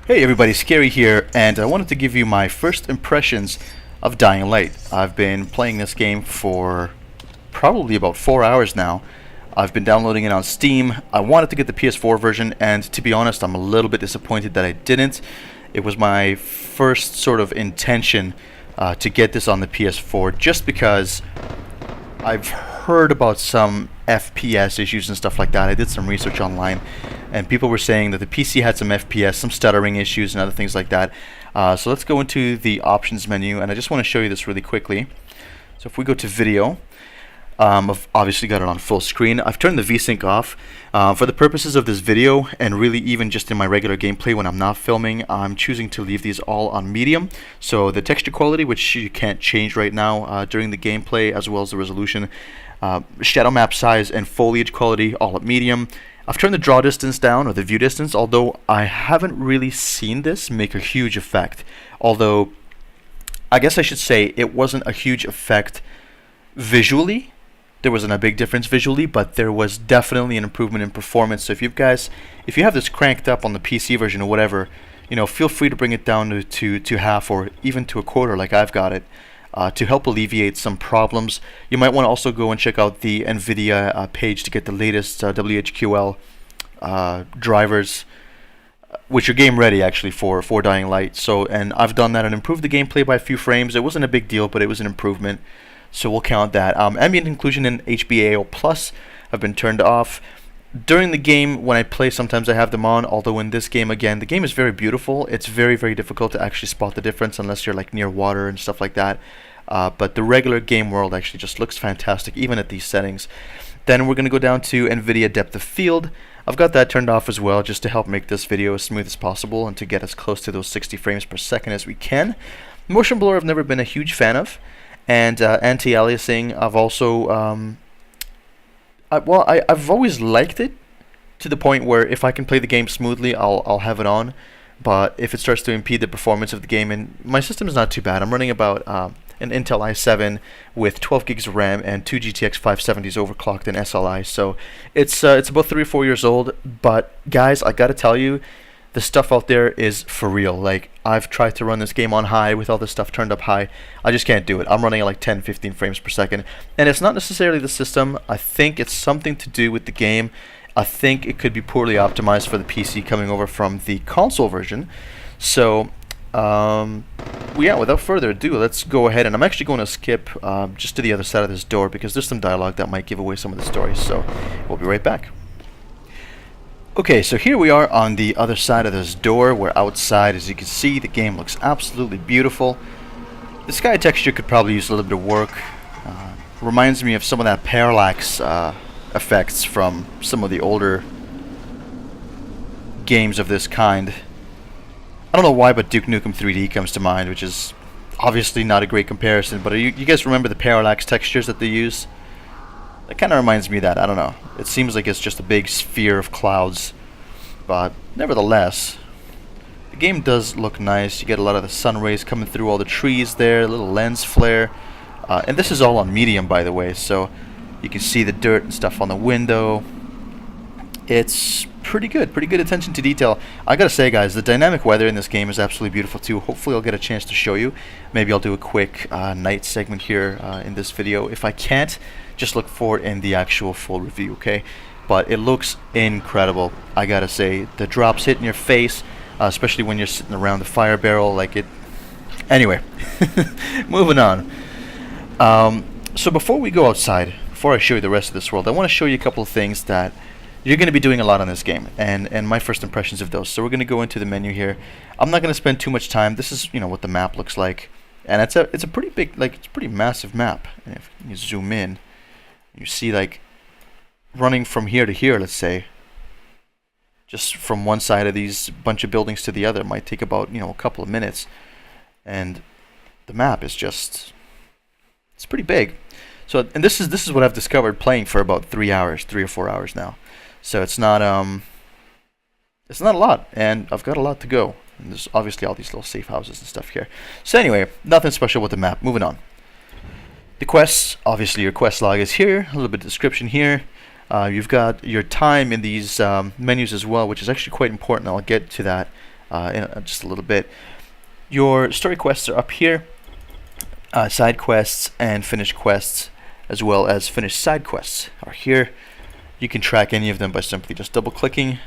Hey everybody, Scary here, and I wanted to give you my first impressions of Dying Light. I've been playing this game for probably about 4 hours now. I've been downloading it on Steam. I wanted to get the PS4 version, and to be honest, I'm a little bit disappointed that I didn't. It was my first sort of intention to get this on the PS4 just because I've heard about some FPS issues and stuff like that. I did some research online, and people were saying that the PC had some FPS, some stuttering issues, and other things like that. So let's go into the options menu, and I just want to show you this really quickly. So if we go to video, I've obviously got it on full screen. I've turned the VSync off. For the purposes of this video, and really even just in my regular gameplay when I'm not filming, I'm choosing to leave these all on medium. So the texture quality, which you can't change right now during the gameplay, as well as the resolution, shadow map size, and foliage quality, all at medium. I've turned the draw distance down, or the view distance, although I haven't really seen this make a huge effect. Although, I guess I should say it wasn't a huge effect visually. There wasn't a big difference visually, but there was definitely an improvement in performance. So if you have this cranked up on the PC version or whatever, feel free to bring it down to half or even to a quarter like I've got it, to help alleviate some problems. You might want to also go and check out the NVIDIA page to get the latest WHQL drivers, which are game ready actually for Dying Light. So, and I've done that and improved the gameplay by a few frames. It wasn't a big deal, but it was an improvement. So we'll count that. Ambient inclusion and HBAO Plus have been turned off. During the game, when I play, sometimes I have them on, although in this game, again, the game is very beautiful. It's very, very difficult to actually spot the difference unless you're like near water and stuff like that. But the regular game world actually just looks fantastic, even at these settings. Then we're going to go down to NVIDIA Depth of Field. I've got that turned off as well, just to help make this video as smooth as possible and to get as close to those 60 frames per second as we can. Motion blur I've never been a huge fan of. And anti-aliasing, I've also, I've always liked it to the point where if I can play the game smoothly, I'll have it on. But if it starts to impede the performance of the game, and my system is not too bad. I'm running about an Intel i7 with 12 gigs of RAM and 2 GTX 570s overclocked in SLI. So it's about 3 or 4 years old. But guys, I gotta tell you, the stuff out there is for real. Like, I've tried to run this game on high with all this stuff turned up high. I just can't do it. I'm running at like 10, 15 frames per second. And it's not necessarily the system. I think it's something to do with the game. I think it could be poorly optimized for the PC coming over from the console version. So, yeah, without further ado, let's go ahead. And I'm actually going to skip just to the other side of this door because there's some dialogue that might give away some of the story. So, we'll be right back. Okay, so here we are on the other side of this door. We're outside. As you can see, the game looks absolutely beautiful. The sky texture could probably use a little bit of work. Reminds me of some of that parallax effects from some of the older games of this kind. I don't know why, but Duke Nukem 3D comes to mind, which is obviously not a great comparison, but you guys remember the parallax textures that they use? That kind of reminds me of that. I don't know. It seems like it's just a big sphere of clouds. But nevertheless, the game does look nice. You get a lot of the sun rays coming through all the trees there, a little lens flare. And this is all on medium, by the way, so you can see the dirt and stuff on the window. It's pretty good attention to detail. I gotta say, guys, the dynamic weather in this game is absolutely beautiful too. Hopefully I'll get a chance to show you. Maybe I'll do a quick night segment here in this video. If I can't, just look for it in the actual full review, okay? But it looks incredible, I gotta say. The drops hit in your face, especially when you're sitting around the fire barrel, like it... Anyway, moving on. So before we go outside, before I show you the rest of this world, I want to show you a couple of things that you're going to be doing a lot on this game, and my first impressions of those. So we're going to go into the menu here. I'm not going to spend too much time. This is, what the map looks like, and it's a pretty big, it's a pretty massive map. And if you zoom in, you see like running from here to here, let's say, just from one side of these bunch of buildings to the other might take about a couple of minutes, and the map is just, it's pretty big. So, and this is what I've discovered playing for about 3 or 4 hours now. So it's not a lot, and I've got a lot to go. And there's obviously all these little safe houses and stuff here. So anyway, nothing special with the map. Moving on. The quests, obviously your quest log is here. A little bit of description here. You've got your time in these menus as well, which is actually quite important. I'll get to that in just a little bit. Your story quests are up here, side quests and finished quests, as well as finished side quests are here. You can track any of them by simply just double clicking.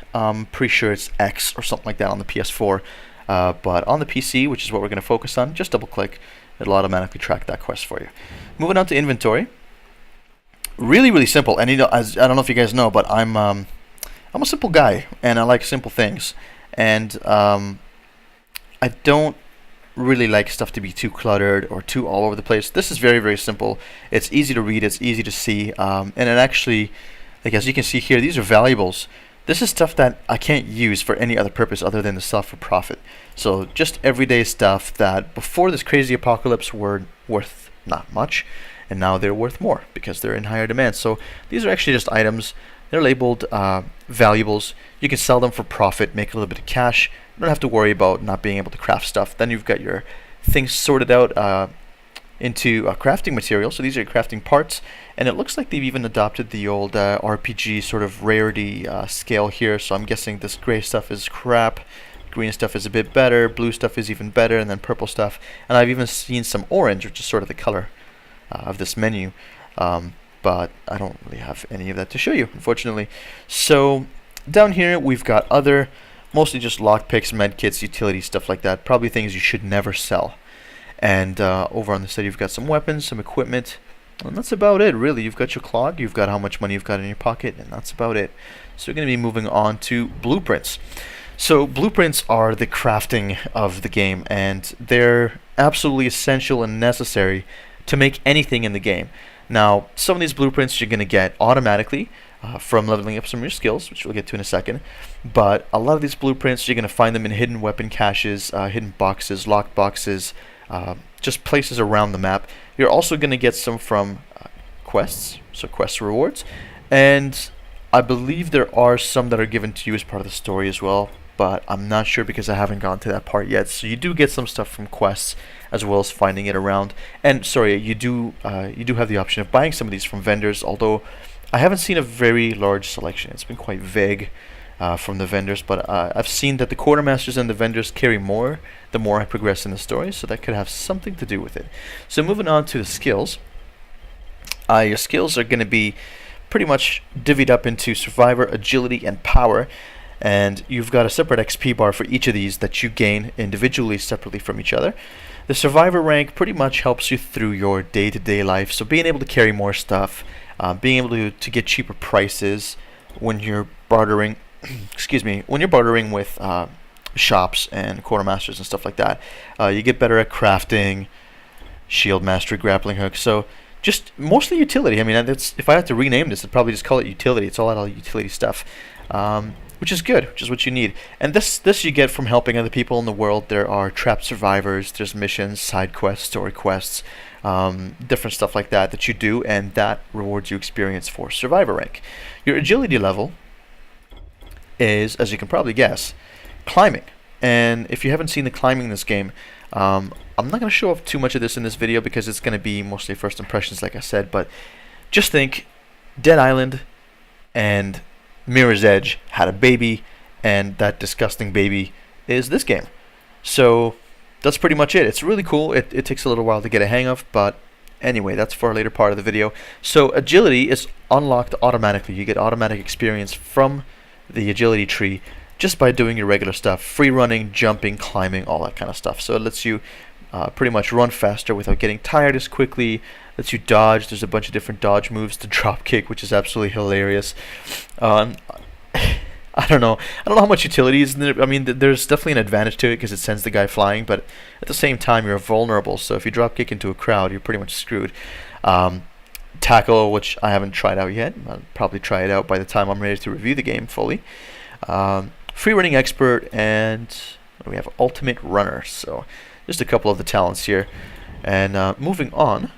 Pretty sure it's X or something like that on the PS4, but on the PC, which is what we're going to focus on, just double click. It'll automatically track that quest for you. Moving on to inventory. Really simple. And I don't know if you guys know, but I'm a simple guy, and I like simple things. And I don't really like stuff to be too cluttered or too all over the place. This is very simple. It's easy to read. It's easy to see. And it actually, like as you can see here, these are valuables. This is stuff that I can't use for any other purpose other than to sell for profit. So just everyday stuff that before this crazy apocalypse were worth not much, and now they're worth more because they're in higher demand. So these are actually just items. They're labeled valuables. You can sell them for profit, make a little bit of cash. You don't have to worry about not being able to craft stuff. Then you've got your things sorted out into crafting material. So these are your crafting parts, and it looks like they've even adopted the old RPG sort of rarity scale here. So I'm guessing this gray stuff is crap, green stuff is a bit better, blue stuff is even better, and then purple stuff. And I've even seen some orange, which is sort of the color of this menu. But I don't really have any of that to show you, unfortunately. So down here we've got other, mostly just lockpicks, medkits, utility stuff like that. Probably things you should never sell. And over on the side you've got some weapons, some equipment, and that's about it really. You've got your clog, you've got how much money you've got in your pocket, and that's about it. So we're going to be moving on to blueprints. So blueprints are the crafting of the game, and they're absolutely essential and necessary to make anything in the game. Now, some of these blueprints you're going to get automatically from leveling up some of your skills, which we'll get to in a second. But a lot of these blueprints, you're going to find them in hidden weapon caches, hidden boxes, locked boxes, just places around the map. You're also going to get some from quests, so quest rewards. And I believe there are some that are given to you as part of the story as well, but I'm not sure because I haven't gone to that part yet. So you do get some stuff from quests as well as finding it around. And sorry, you do have the option of buying some of these from vendors, although I haven't seen a very large selection. It's been quite vague from the vendors, but I've seen that the quartermasters and the vendors carry more the more I progress in the story, so that could have something to do with it. So moving on to the skills. Your skills are going to be pretty much divvied up into survivor, agility, and power. And you've got a separate XP bar for each of these that you gain individually, separately from each other. The survivor rank pretty much helps you through your day-to-day life, so being able to carry more stuff, being able to get cheaper prices when you're bartering, excuse me, when you're bartering with shops and quartermasters and stuff like that. You get better at crafting, shield mastery, grappling hook. So just mostly utility. I mean, that's, if I had to rename this, I'd probably just call it utility. It's all out of utility stuff. Which is good, which is what you need. And this you get from helping other people in the world. There are trapped survivors, there's missions, side quests, story quests, different stuff like that you do, and that rewards you experience for survivor rank. Your agility level is, as you can probably guess, climbing. And if you haven't seen the climbing in this game, I'm not going to show off too much of this in this video because it's going to be mostly first impressions, like I said, but just think Dead Island and Mirror's Edge had a baby, and that disgusting baby is this game. So that's pretty much it. It's really cool. It takes a little while to get a hang of, but anyway, that's for a later part of the video. So agility is unlocked automatically. You get automatic experience from the agility tree just by doing your regular stuff. Free running, jumping, climbing, all that kind of stuff. So it lets you pretty much run faster without getting tired as quickly. Lets you dodge. There's a bunch of different dodge moves. The drop kick, which is absolutely hilarious. I don't know how much utility is in there. I mean, there's definitely an advantage to it because it sends the guy flying, but at the same time, you're vulnerable. So if you drop kick into a crowd, you're pretty much screwed. Tackle, which I haven't tried out yet. I'll probably try it out by the time I'm ready to review the game fully. Free running expert, and we have ultimate runner. So just a couple of the talents here. And moving on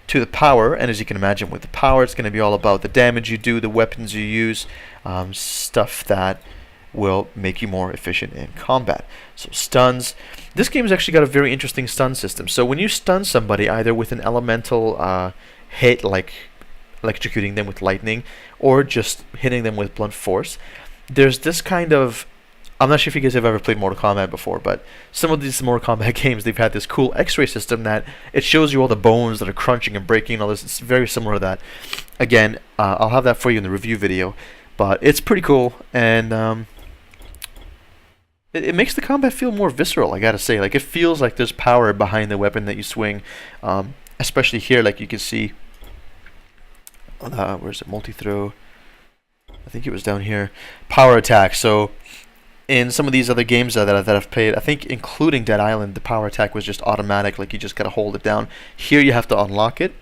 to the power, and as you can imagine with the power, it's going to be all about the damage you do, the weapons you use, stuff that will make you more efficient in combat. So stuns. This game has actually got a very interesting stun system. So when you stun somebody either with an elemental hit, like electrocuting them with lightning, or just hitting them with blunt force, there's this kind of I'm not sure if you guys have ever played Mortal Kombat before, but some of these Mortal Kombat games, they've had this cool X-ray system that it shows you all the bones that are crunching and breaking and all this. It's very similar to that. Again, I'll have that for you in the review video, but it's pretty cool, and it makes the combat feel more visceral, I gotta say. Like, it feels like there's power behind the weapon that you swing, especially here, like you can see. Where's it? Multi-throw. I think it was down here. Power attack. So in some of these other games that I've played, I think including Dead Island, the power attack was just automatic. Like, you just gotta hold it down. Here you have to unlock it.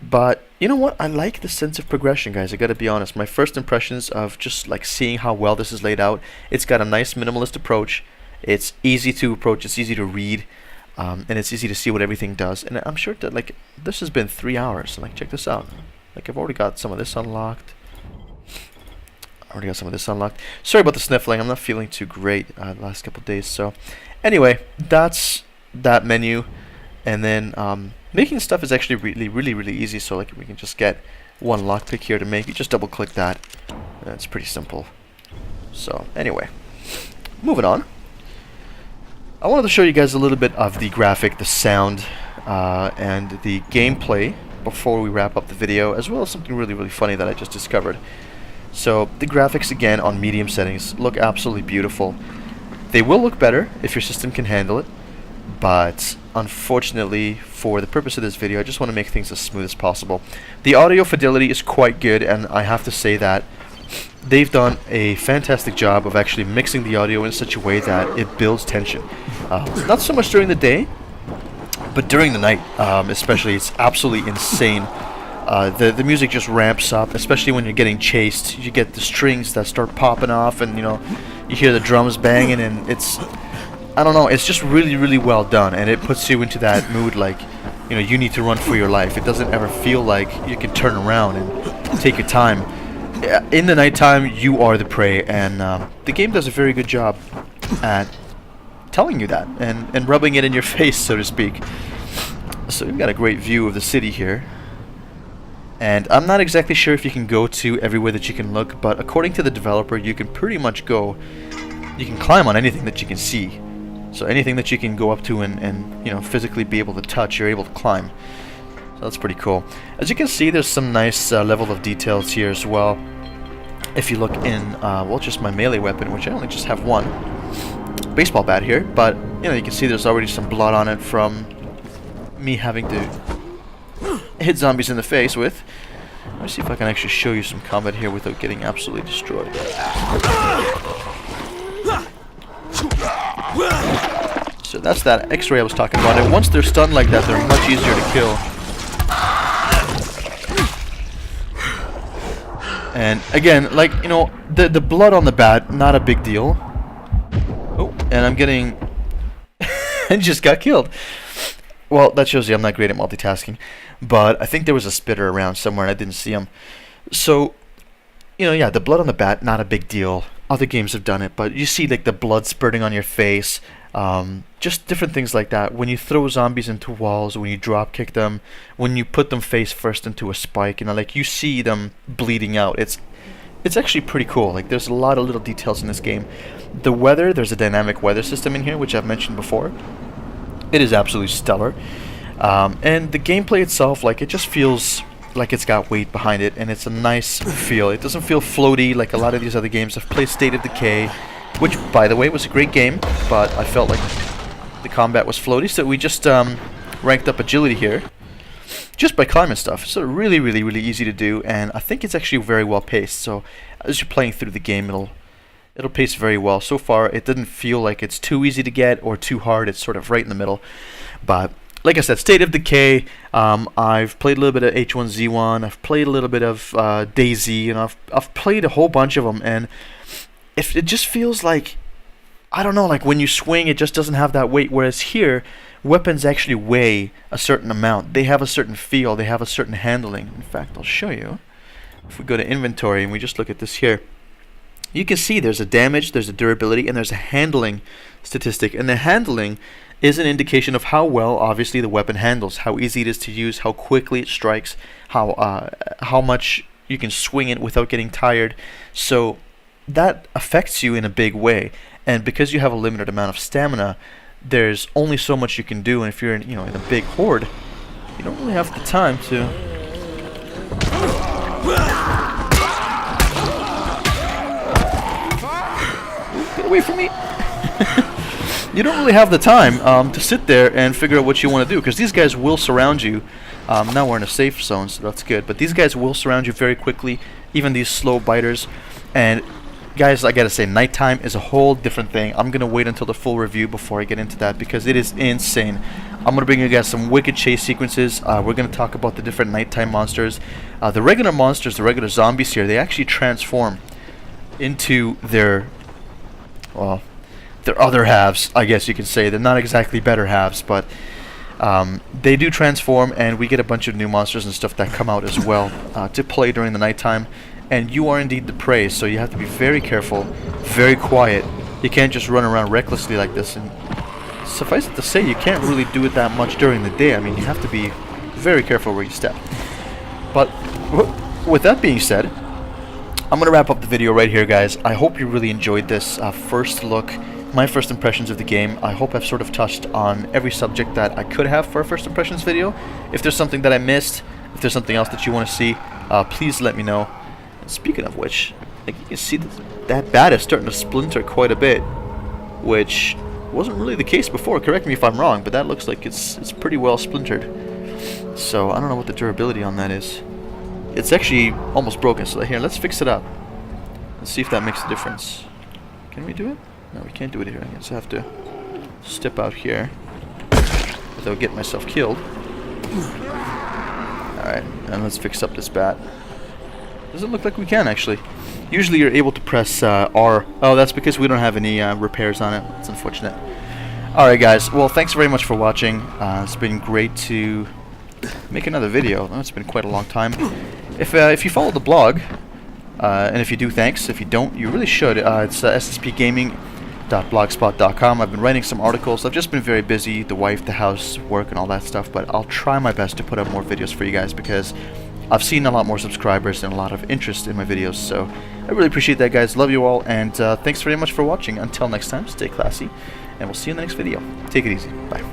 But you know what? I like the sense of progression, guys. I gotta be honest. My first impressions of just like seeing how well this is laid out. It's got a nice minimalist approach. It's easy to approach. It's easy to read. And it's easy to see what everything does. And I'm sure that, like, this has been 3 hours. So, like, check this out. Like, I've already got some of this unlocked. Sorry about the sniffling. I'm not feeling too great the last couple of days. So, anyway, that's that menu. And then making stuff is actually really easy. So, like, we can just get one lockpick here to make. You just double-click that. It's pretty simple. So, anyway, moving on. I wanted to show you guys a little bit of the graphic, the sound, and the gameplay before we wrap up the video, as well as something really funny that I just discovered. So the graphics, again, on medium settings look absolutely beautiful. They will look better if your system can handle it, but unfortunately for the purpose of this video, I just want to make things as smooth as possible. The audio fidelity is quite good, and I have to say that they've done a fantastic job of actually mixing the audio in such a way that it builds tension. Not so much during the day, but during the night, especially, it's absolutely insane. The music just ramps up, especially when you're getting chased. You get the strings that start popping off, and you hear the drums banging, and it's, I don't know, it's just really well done, and it puts you into that mood like, you need to run for your life. It doesn't ever feel like you can turn around and take your time. In the nighttime, you are the prey, and the game does a very good job at telling you that and rubbing it in your face, so to speak. So we've got a great view of the city here, and I'm not exactly sure if you can go to everywhere that you can look, but according to the developer, you can pretty much go, you can climb on anything that you can see. So anything that you can go up to and physically be able to touch, you're able to climb. So that's pretty cool. As you can see, there's some nice level of details here as well. If you look in, well, just my melee weapon, which I only just have one baseball bat here, but you can see there's already some blood on it from me having to hit zombies in the face with. Let me see if I can actually show you some combat here without getting absolutely destroyed. So that's that X-ray I was talking about, and once they're stunned like that, they're much easier to kill. And again, like, the blood on the bat, not a big deal. Oh, and I'm getting and just got killed. Well, that shows you I'm not great at multitasking, but I think there was a spitter around somewhere and I didn't see him. So, yeah, the blood on the bat, not a big deal. Other games have done it, but you see like the blood spurting on your face, just different things like that. When you throw zombies into walls, when you drop kick them, when you put them face first into a spike, like you see them bleeding out. It's actually pretty cool. Like, there's a lot of little details in this game. The weather, there's a dynamic weather system in here, which I've mentioned before. It is absolutely stellar. And the gameplay itself, like, it just feels like it's got weight behind it, and it's a nice feel. It doesn't feel floaty like a lot of these other games. I've played State of Decay, which, by the way, was a great game, but I felt like the combat was floaty, so we just ranked up agility here, just by climbing stuff. So really easy to do, and I think it's actually very well paced. So as you're playing through the game, it'll pace very well. So far, it didn't feel like it's too easy to get or too hard. It's sort of right in the middle. But like I said, State of Decay, I've played a little bit of H1Z1, I've played a little bit of DayZ, and I've played a whole bunch of them, and if it just feels like, I don't know, like when you swing, it just doesn't have that weight, whereas here, weapons actually weigh a certain amount. They have a certain feel, they have a certain handling. In fact, I'll show you. If we go to inventory and we just look at this here, you can see there's a damage, there's a durability, and there's a handling statistic. And the handling is an indication of how well, obviously, the weapon handles, how easy it is to use, how quickly it strikes, how much you can swing it without getting tired. So that affects you in a big way. And because you have a limited amount of stamina, there's only so much you can do. And if you're in, in a big horde, you don't really have the time to. Get away from me! You don't really have the time to sit there and figure out what you want to do, because these guys will surround you. Now we're in a safe zone, so that's good. But these guys will surround you very quickly, even these slow biters. And guys, I gotta say, nighttime is a whole different thing. I'm gonna wait until the full review before I get into that, because it is insane. I'm gonna bring you guys some wicked chase sequences. We're gonna talk about the different nighttime monsters. The regular monsters, the regular zombies here, they actually transform into their, well, their other halves, I guess you could say. They're not exactly better halves, but they do transform, and we get a bunch of new monsters and stuff that come out as well to play during the nighttime. And you are indeed the prey, so you have to be very careful, very quiet. You can't just run around recklessly like this. And suffice it to say, you can't really do it that much during the day. I mean, you have to be very careful where you step. But with that being said, I'm going to wrap up the video right here, guys. I hope you really enjoyed this first look, my first impressions of the game. I hope I've sort of touched on every subject that I could have for a first impressions video. If there's something that I missed, if there's something else that you want to see, please let me know. Speaking of which, like, you can see that bat is starting to splinter quite a bit, which wasn't really the case before. Correct me if I'm wrong, but that looks like it's pretty well splintered. So I don't know what the durability on that is. It's actually almost broken. So here, let's fix it up. Let's see if that makes a difference. Can we do it? No, we can't do it here. I guess I have to step out here without getting myself killed. All right, and let's fix up this bat. Doesn't look like we can, actually. Usually you're able to press R. Oh, that's because we don't have any repairs on it. It's unfortunate. Alright, guys. Well, thanks very much for watching. It's been great to make another video. It's been quite a long time. If you follow the blog, and if you do, thanks. If you don't, you really should. It's sspgaming.blogspot.com. I've been writing some articles. I've just been very busy. The wife, the house, work, and all that stuff. But I'll try my best to put up more videos for you guys, because I've seen a lot more subscribers and a lot of interest in my videos, so I really appreciate that, guys. Love you all, and thanks very much for watching. Until next time, stay classy, and we'll see you in the next video. Take it easy. Bye.